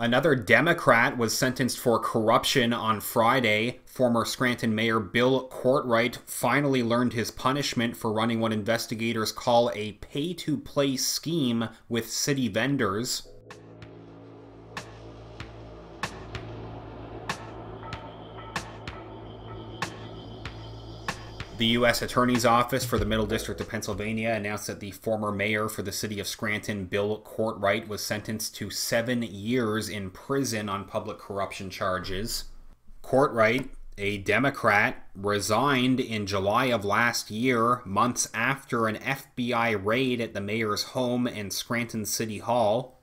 Another Democrat was sentenced for corruption on Friday. Former Scranton Mayor Bill Courtright finally learned his punishment for running what investigators call a pay-to-play scheme with city vendors. The U.S. Attorney's Office for the Middle District of Pennsylvania announced that the former mayor for the city of Scranton, Bill Courtright, was sentenced to 7 years in prison on public corruption charges. Courtright, a Democrat, resigned in July of last year, months after an FBI raid at the mayor's home and Scranton City Hall.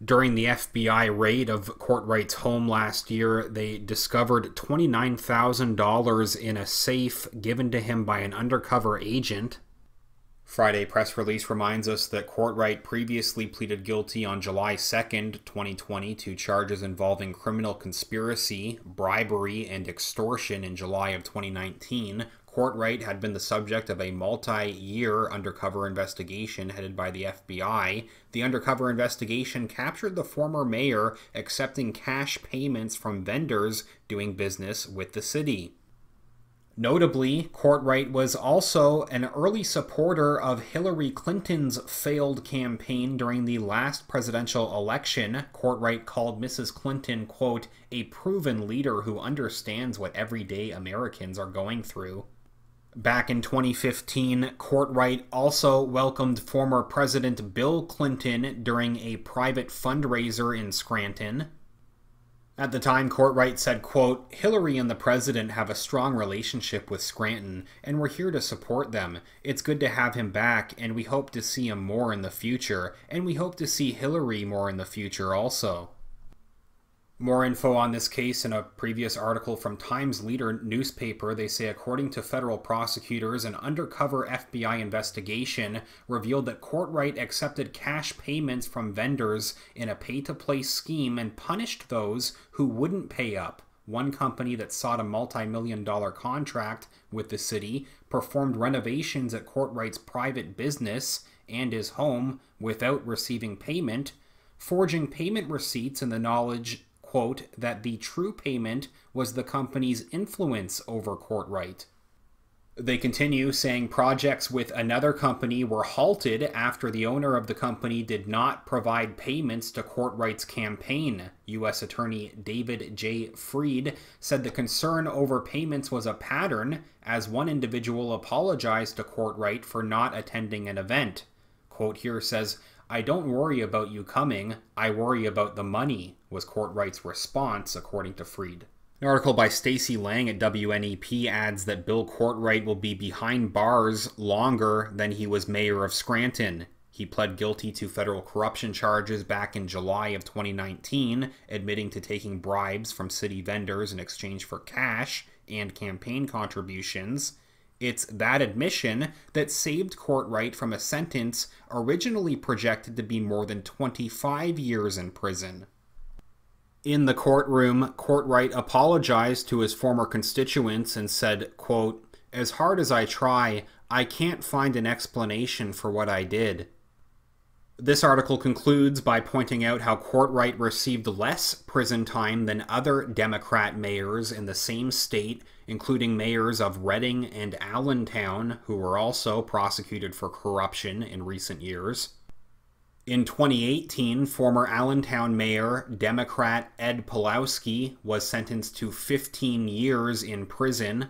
During the FBI raid of Courtright's home last year, they discovered $29,000 in a safe given to him by an undercover agent. Friday press release reminds us that Courtright previously pleaded guilty on July 2nd, 2020 to charges involving criminal conspiracy, bribery, and extortion in July of 2019. Courtright had been the subject of a multi-year undercover investigation headed by the FBI. The undercover investigation captured the former mayor accepting cash payments from vendors doing business with the city. Notably, Courtright was also an early supporter of Hillary Clinton's failed campaign during the last presidential election. Courtright called Mrs. Clinton, quote, a proven leader who understands what everyday Americans are going through. Back in 2015, Courtright also welcomed former President Bill Clinton during a private fundraiser in Scranton. At the time, Courtright said, quote, Hillary and the president have a strong relationship with Scranton, and we're here to support them. It's good to have him back, and we hope to see him more in the future, and we hope to see Hillary more in the future also. More info on this case in a previous article from Times Leader newspaper. They say, according to federal prosecutors, an undercover FBI investigation revealed that Courtright accepted cash payments from vendors in a pay-to-play scheme and punished those who wouldn't pay up. One company that sought a multi-million-dollar contract with the city performed renovations at Courtright's private business and his home without receiving payment, forging payment receipts in the knowledge, quote, that the true payment was the company's influence over Courtright. They continue saying projects with another company were halted after the owner of the company did not provide payments to Courtright's campaign. U.S. Attorney David J. Freed said the concern over payments was a pattern, as one individual apologized to Courtright for not attending an event. Quote here says, I don't worry about you coming, I worry about the money, was Courtright's response, according to Freed. An article by Stacey Lang at WNEP adds that Bill Courtright will be behind bars longer than he was mayor of Scranton. He pled guilty to federal corruption charges back in July of 2019, admitting to taking bribes from city vendors in exchange for cash and campaign contributions. It's that admission that saved Courtright from a sentence originally projected to be more than 25 years in prison. In the courtroom, Courtright apologized to his former constituents and said, quote, as hard as I try, I can't find an explanation for what I did. This article concludes by pointing out how Courtright received less prison time than other Democrat mayors in the same state, including mayors of Reading and Allentown, who were also prosecuted for corruption in recent years. In 2018, former Allentown mayor, Democrat Ed Pawlowski, was sentenced to 15 years in prison.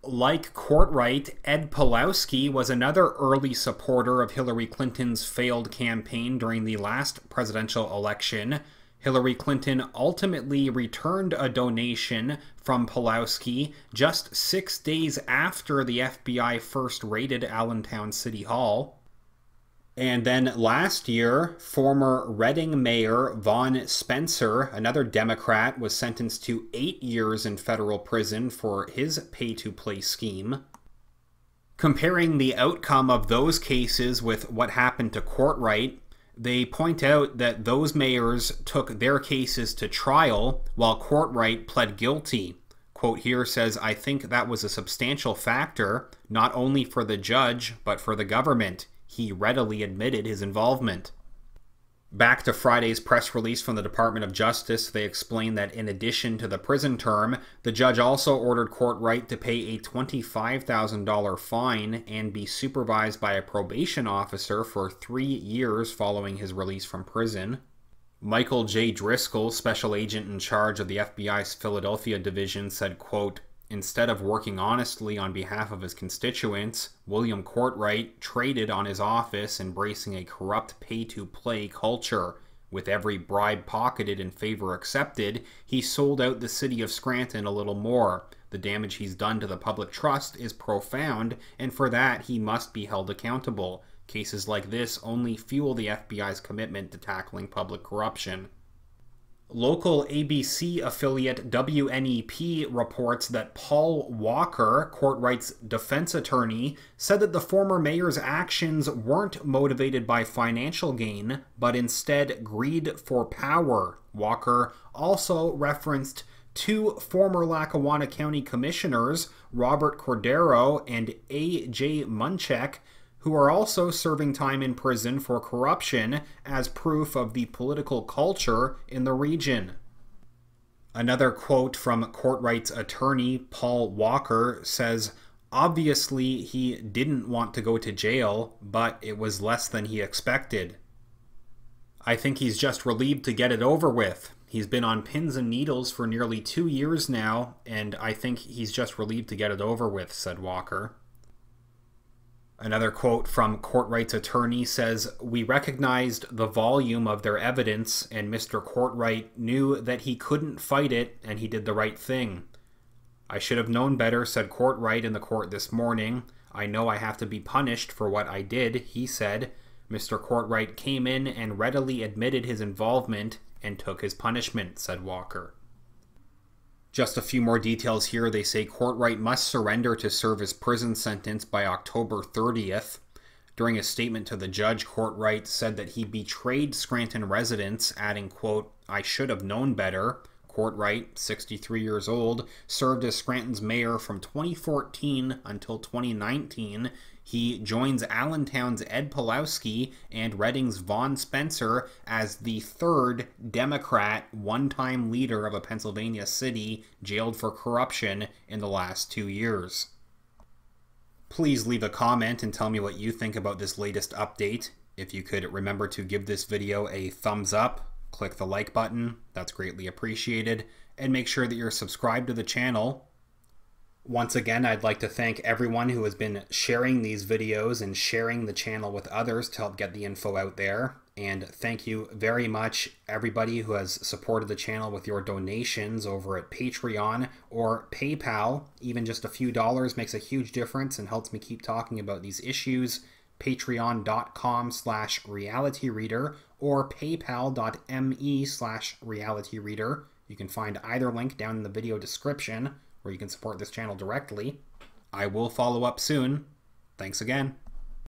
Like Courtright, Ed Pawlowski was another early supporter of Hillary Clinton's failed campaign during the last presidential election. Hillary Clinton ultimately returned a donation from Pawlowski just 6 days after the FBI first raided Allentown City Hall. And then last year, former Reading Mayor Vaughn Spencer, another Democrat, was sentenced to 8 years in federal prison for his pay-to-play scheme. Comparing the outcome of those cases with what happened to Courtright, they point out that those mayors took their cases to trial while Courtright pled guilty. Quote here says, I think that was a substantial factor, not only for the judge, but for the government. He readily admitted his involvement. Back to Friday's press release from the Department of Justice, they explained that in addition to the prison term, the judge also ordered Courtwright to pay a $25,000 fine and be supervised by a probation officer for 3 years following his release from prison. Michael J. Driscoll, special agent in charge of the FBI's Philadelphia division, said, quote, "Instead of working honestly on behalf of his constituents, William Courtwright traded on his office, embracing a corrupt pay-to-play culture. With every bribe pocketed and favor accepted, he sold out the city of Scranton a little more. The damage he's done to the public trust is profound, and for that he must be held accountable. Cases like this only fuel the FBI's commitment to tackling public corruption." Local ABC affiliate WNEP reports that Paul Walker, Courtwright's defense attorney, said that the former mayor's actions weren't motivated by financial gain, but instead greed for power. Walker also referenced 2 former Lackawanna County commissioners, Robert Cordero and A.J. Munchak, who are also serving time in prison for corruption as proof of the political culture in the region. Another quote from Courtwright's attorney, Paul Walker, says, "Obviously, he didn't want to go to jail, but it was less than he expected. I think he's just relieved to get it over with. He's been on pins and needles for nearly 2 years now, and I think he's just relieved to get it over with," said Walker. Another quote from Courtwright's attorney says, "We recognized the volume of their evidence, and Mr. Courtwright knew that he couldn't fight it, and he did the right thing. I should have known better," said Courtwright in the court this morning. "I know I have to be punished for what I did," he said. Mr. Courtwright came in and readily admitted his involvement and took his punishment, said Walker. Just a few more details here. They say Courtwright must surrender to serve his prison sentence by October 30th. During a statement to the judge, Courtwright said that he betrayed Scranton residents, adding, quote, "I should have known better." Courtwright, 63 years old, served as Scranton's mayor from 2014 until 2019. He joins Allentown's Ed Pulowski and Reading's Vaughn Spencer as the 3rd Democrat one-time leader of a Pennsylvania city jailed for corruption in the last 2 years. Please leave a comment and tell me what you think about this latest update. If you could remember to give this video a thumbs up, click the like button, that's greatly appreciated, and make sure that you're subscribed to the channel. Once again, I'd like to thank everyone who has been sharing these videos and sharing the channel with others to help get the info out there. And thank you very much everybody who has supported the channel with your donations over at Patreon or PayPal. Even just a few dollars makes a huge difference and helps me keep talking about these issues. Patreon.com/realityreader or paypal.me/realityreader. You can find either link down in the video description where you can support this channel directly. I will follow up soon. Thanks again.